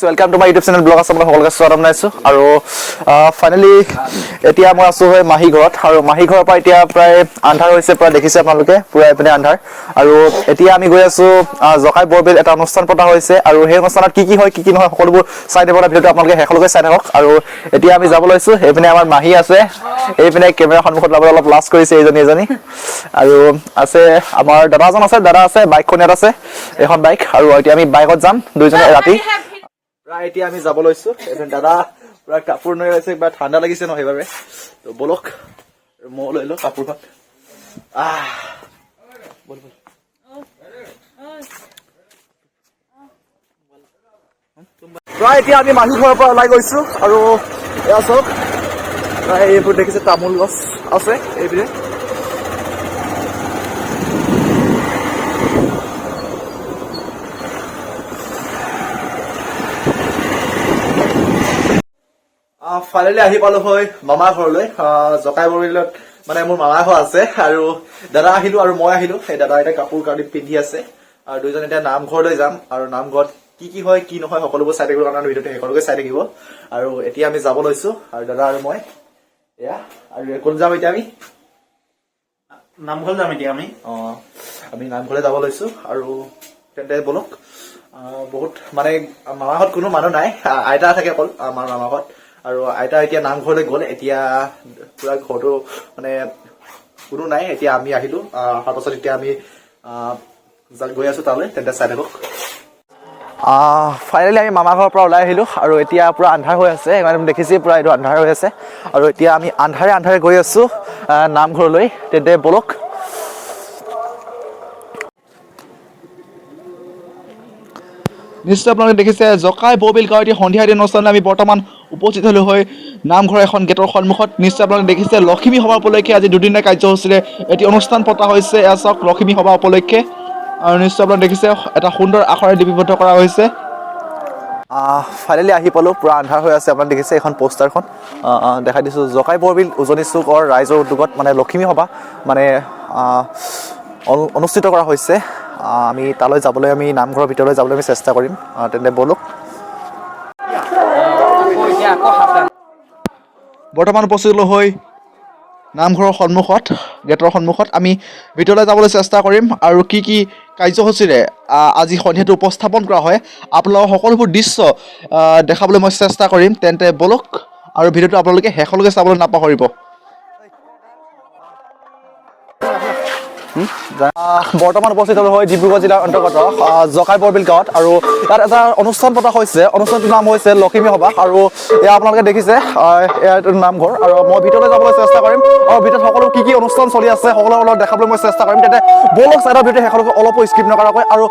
Welcome to my YouTube channel blog Assam সকলকে স্বাগতম জনাইছো আৰু ফাইনালি এতিয়া মই আছো হয় মাহি ঘৰত আৰু মাহি ঘৰৰ পৰা এতিয়া প্ৰায় আন্ধাৰ হৈছে প্ৰায় দেখিছে আপোনালোকে পুৰা এপিনে আন্ধাৰ আৰু এতিয়া আমি গৈ আছো জকাই বৰবিল এটা অনুষ্ঠান পতা হৈছে আৰু সেই অনুষ্ঠানত কি হয় কি নহয় সকলোবোৰ চাই দেবলা ভিডিওটো আপোনালোকে হেকলকে চাই থাকক আৰু এতিয়া আমি যাব লৈছো এপিনে আমাৰ মাহি আছে এইপিনে কেমেৰা সন্মুখত লাবলৈ অলপ লাজ কৰিছে এজনী আৰু আছে আমাৰ দাদাজন আছে দাদা আছে বাইকখন ইয়াত আছে এখন বাইক আৰু এতিয়া আমি বাইকত যাম দুইজনে ৰাতি প্ৰায় এতিয়া আমি যাব লৈছো এজন দাদা পুৰা কাপোৰ লৈ আছে বা ঠাণ্ডা লাগিছে ন সেইবাবে তো বলক মই লৈ লো কাপোৰখন বল প্ৰায় এতিয়া আমি মাহি ঘৰৰ পৰা ওলাই গৈছো আৰু এয়া চাওক প্ৰায় এইবোৰ দেখিছে তামোল গছ আছে এইপিনে ফাইনালি আহি পালো হয় মামাৰ ঘৰলৈ জকাই বৰবিলত মানে মোৰ মামাৰ ঘৰ আছে আৰু দাদা আহিলো আৰু মই আহিলো সেই দাদা এটা কাপোৰ কানি পিন্ধি আছে আৰু দুইজন এতিয়া নামঘৰলৈ যাম আৰু নামঘৰত কি হয় কি নহয় সকলোবোৰ চাই থাকিব কাৰণে ভিডিঅ'টো সকলোকে চাই থাকিব আৰু এতিয়া আমি যাব লৈছো আৰু দাদা আৰু মই এয়া আৰু কোন যাম এতিয়া আমি নামঘৰ যাম এতিয়া আমি নামঘৰলৈ যাব লৈছো আৰু তেন্তে বলক বহুত মানে মামাহঁত কোনো মানুহ নাই আইতা থাকে অকল আমাৰ মামাহঁত আৰু আইতা এতিয়া নামঘৰলৈ গ'ল এতিয়া পুৰা ঘৰটো মানে কোনো নাই এতিয়া আমি আহিলো তাৰ পাছত এতিয়া আমি গৈ আছো তালৈ তেন্তে চাই থাকক ফাইনেলি আমি মামা ঘৰৰ পৰা ওলাই আহিলো আৰু এতিয়া পুৰা আন্ধাৰ হৈ আছে মানে দেখিছে পুৰা এইটো আন্ধাৰ হৈ আছে আৰু এতিয়া আমি আন্ধাৰে গৈ আছো নামঘৰলৈ তেন্তে বলক নিশ্চয় আপোনালোকে দেখিছে জকাই বৰবিল গাঁৱত এতিয়া সন্ধিয়া দিন অনুষ্ঠানত আমি বৰ্তমান উপস্থিত হলো হয় নামঘৰ এখন গেটৰ সন্মুখত নিশ্চয় আপোনালোকে দেখিছে লখিমী সভা উপলক্ষে আজি দুদিনীয়া কাৰ্যসূচীৰে এটি অনুষ্ঠান পতা হৈছে এয়া চাওক লখিমী সভা উপলক্ষে আৰু নিশ্চয় আপোনালোকে দেখিছে এটা সুন্দৰ আখৰে লিপিবদ্ধ কৰা হৈছে ফাইনেলি আহি পালো পুৰা আন্ধাৰ হৈ আছে আপোনালোকে দেখিছে এখন পোষ্টাৰখন দেখাই দিছো জকাই বৰবিল উজনি চুকৰ ৰাইজৰ উদ্যোগত মানে লখিমী সভা মানে অনুষ্ঠিত কৰা হৈছে আমি তালৈ যাবলৈ আমি নামঘৰৰ ভিতৰলৈ যাবলৈ আমি চেষ্টা কৰিম তেন্তে বলক বৰ্তমান উপস্থিত হৈ নামঘৰৰ সন্মুখত গেটৰ সন্মুখত আমি ভিতৰলৈ যাবলৈ চেষ্টা কৰিম আৰু কি কাৰ্যসূচীৰে আজি সন্ধিয়াটো উপস্থাপন কৰা হয় আপোনালোকৰ সকলোবোৰ দৃশ্য দেখাবলৈ মই চেষ্টা কৰিম তেন্তে বলক আৰু ভিডিঅ'টো আপোনালোকে শেষলৈকে চাবলৈ নাপাহৰিব বৰ্তমান উপস্থিত হয় ডিব্ৰুগড় জিলাৰ অন্তৰ্গত জকাই বৰবিল গাঁৱত আৰু তাত এটা অনুষ্ঠান পতা হৈছে অনুষ্ঠানটোৰ নাম হৈছে লখিমী সভা আৰু এয়া আপোনালোকে দেখিছে এইটো নামঘৰ আৰু মই ভিতৰলৈ যাবলৈ চেষ্টা কৰিম আৰু ভিতৰত সকলো কি অনুষ্ঠান চলি আছে সকলো অলপ দেখাবলৈ মই চেষ্টা কৰিম তেন্তে বলক চাইডৰ ভিতৰত সকলোকে অলপো স্কিপ নকৰাকৈ আৰু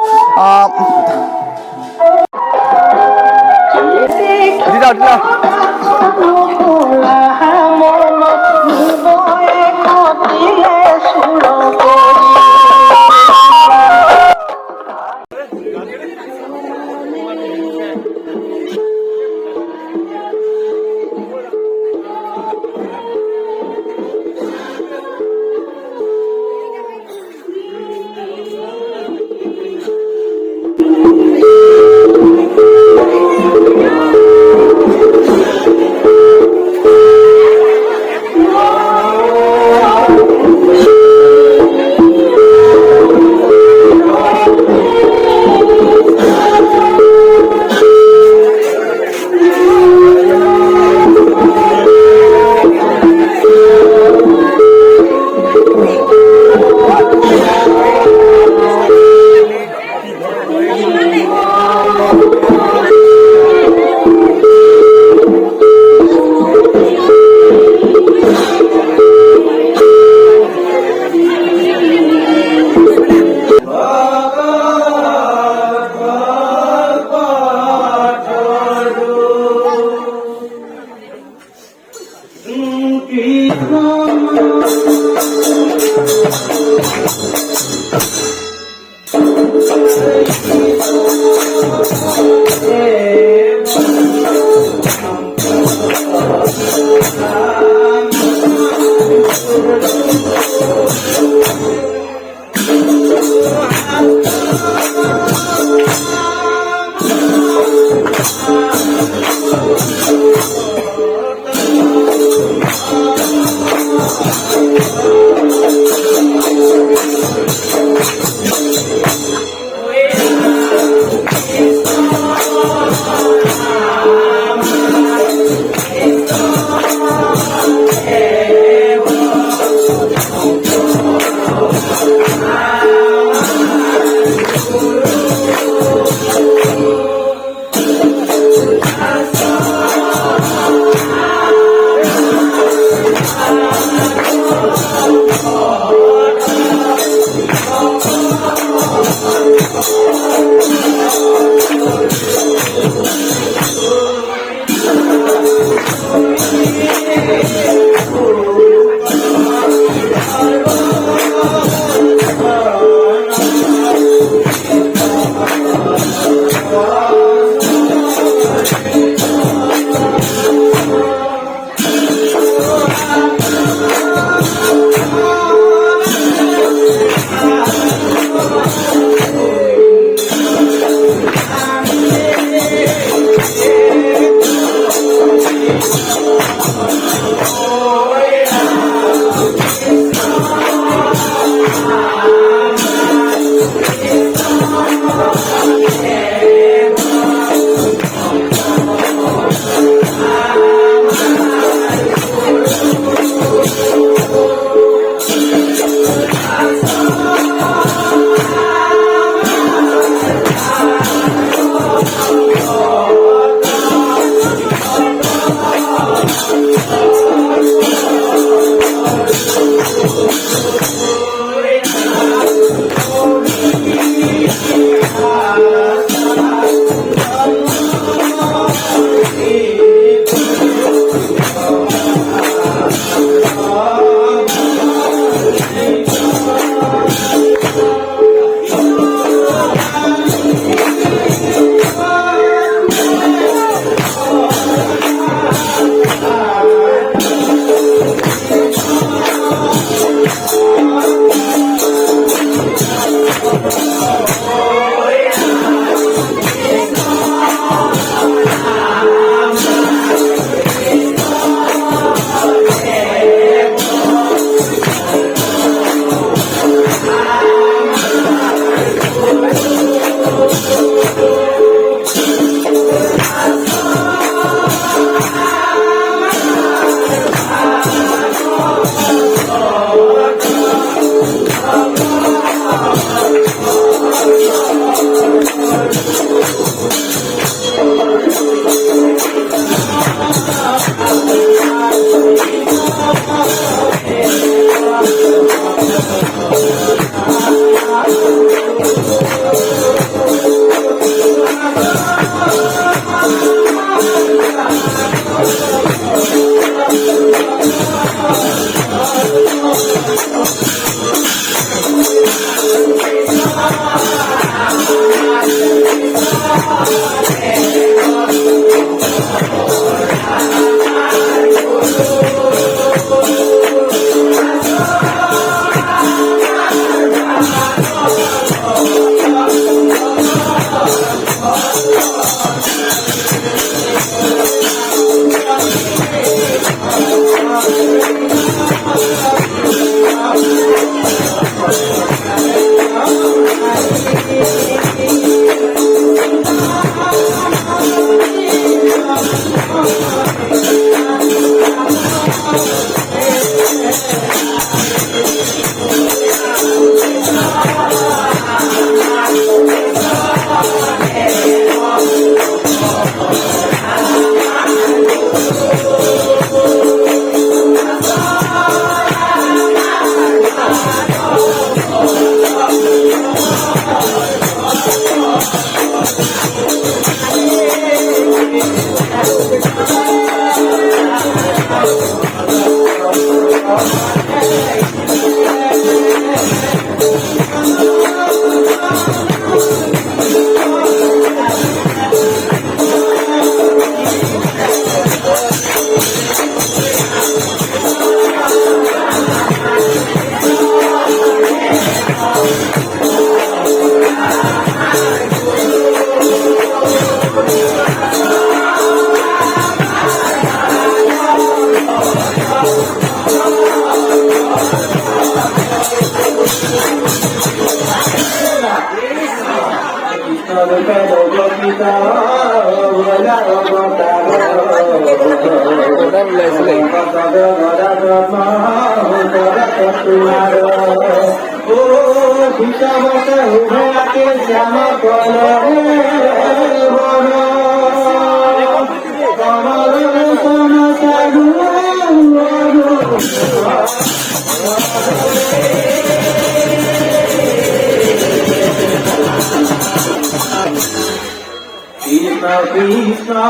Krishna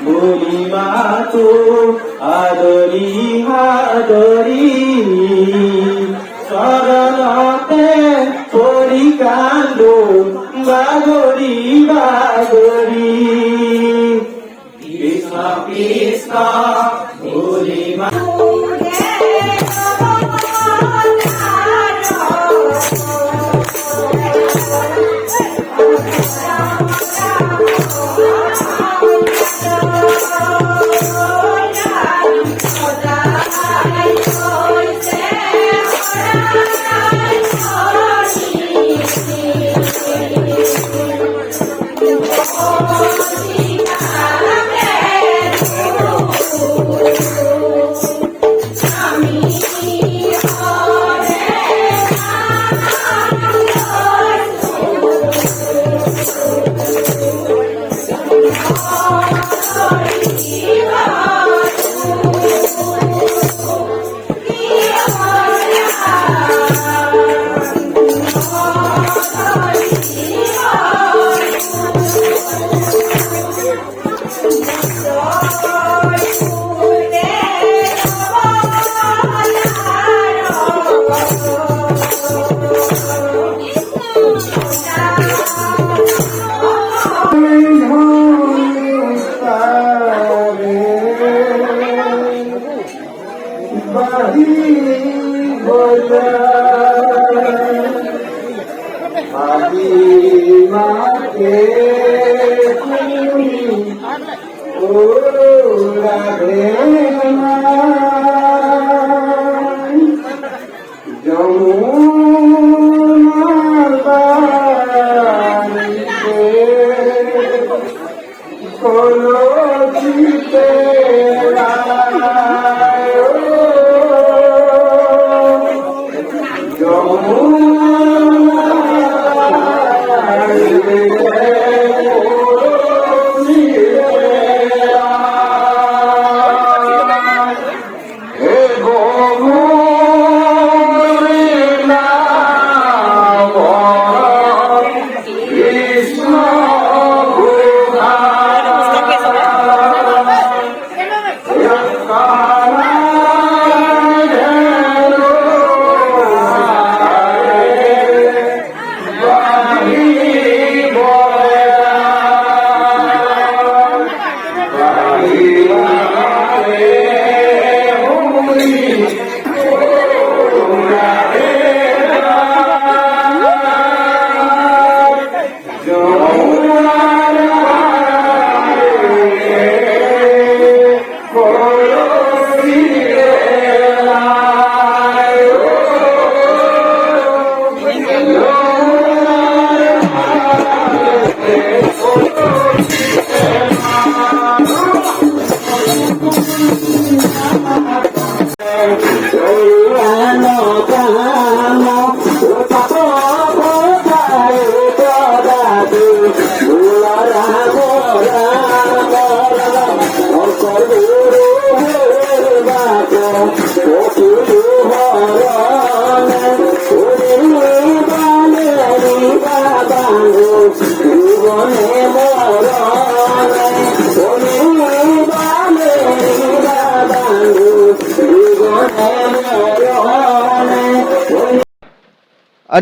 Muni Matu Adori Adori Saranate Porikando Bagori Bagori Krishna Krishna Muni Matu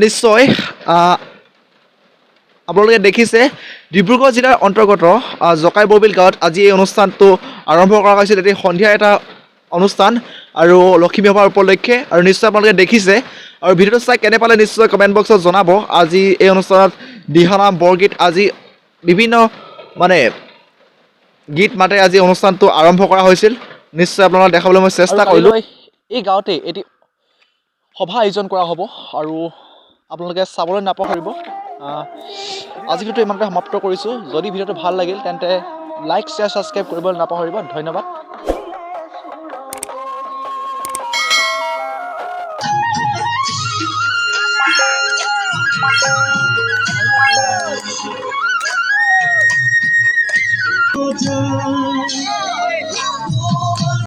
নিশ্চয় আপোনালোকে দেখিছে ডিব্ৰুগড় জিলাৰ অন্তৰ্গত জকাই বৰবিল গাঁৱত আজি এই অনুষ্ঠানটো আৰম্ভ কৰা হৈছিল। এটি সন্ধিয়া এটা অনুষ্ঠান আৰু লক্ষ্মী সভাৰ উপলক্ষে আৰু নিশ্চয় আপোনালোকে দেখিছে আৰু ভিডিঅ'টো চাই কেনে পালে নিশ্চয় কমেণ্ট বক্সত জনাব আজি এই অনুষ্ঠানত দিহানাম বৰগীত আজি বিভিন্ন মানে গীত মাতে আজি অনুষ্ঠানটো আৰম্ভ কৰা হৈছিল নিশ্চয় আপোনালোকক দেখাবলৈ মই চেষ্টা কৰিলোঁ এই গাঁৱতে এটি সভা আয়োজন কৰা হ'ব আৰু আপোনালোকে চাবলৈ নাপাহৰিব আজি ভিডিঅ'টো ইমানতে সমাপ্ত কৰিছোঁ যদি ভিডিঅ'টো ভাল লাগিল তেন্তে লাইক শ্বেয়াৰ ছাবস্ক্ৰাইব কৰিবলৈ নাপাহৰিব ধন্যবাদ Oh,